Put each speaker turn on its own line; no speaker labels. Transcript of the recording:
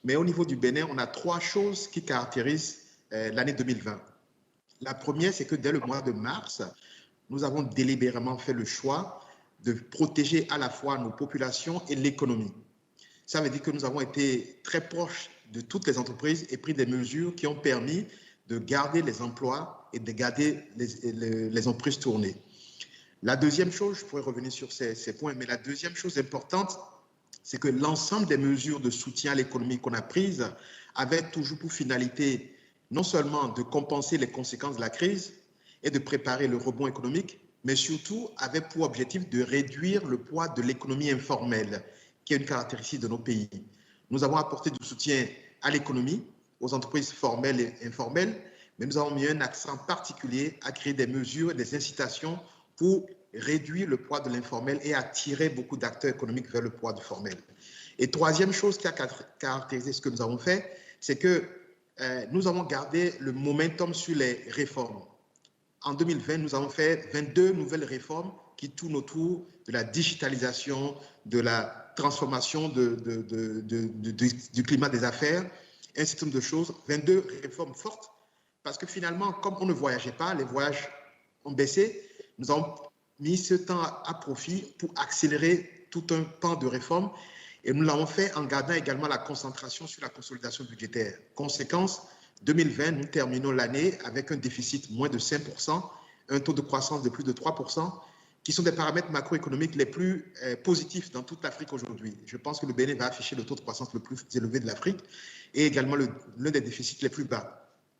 Mais au niveau du Bénin, on a trois choses qui caractérisent l'année 2020. La première, c'est que dès le mois de mars, nous avons délibérément fait le choix de protéger à la fois nos populations et l'économie. Ça veut dire que nous avons été très proches de toutes les entreprises et pris des mesures qui ont permis de garder les emplois et de garder les entreprises tournées. La deuxième chose, je pourrais revenir sur ces points, mais la deuxième chose importante, c'est que l'ensemble des mesures de soutien à l'économie qu'on a prises avaient toujours pour finalité non seulement de compenser les conséquences de la crise et de préparer le rebond économique, mais surtout avait pour objectif de réduire le poids de l'économie informelle, qui est une caractéristique de nos pays. Nous avons apporté du soutien à l'économie, aux entreprises formelles et informelles, mais nous avons mis un accent particulier à créer des mesures et des incitations pour réduire le poids de l'informel et attirer beaucoup d'acteurs économiques vers le poids du formel. Et troisième chose qui a caractérisé ce que nous avons fait, c'est que nous avons gardé le momentum sur les réformes. En 2020, nous avons fait 22 nouvelles réformes qui tournent autour de la digitalisation, de la transformation du climat des affaires, un certain nombre de choses, 22 réformes fortes, parce que finalement, comme on ne voyageait pas, les voyages ont baissé, nous avons mis ce temps à profit pour accélérer tout un pan de réformes et nous l'avons fait en gardant également la concentration sur la consolidation budgétaire. Conséquence, 2020, nous terminons l'année avec un déficit moins de 5%, un taux de croissance de plus de 3%, qui sont des paramètres macroéconomiques les plus positifs dans toute l'Afrique aujourd'hui. Je pense que le Bénin va afficher le taux de croissance le plus élevé de l'Afrique et également l'un des déficits les plus bas.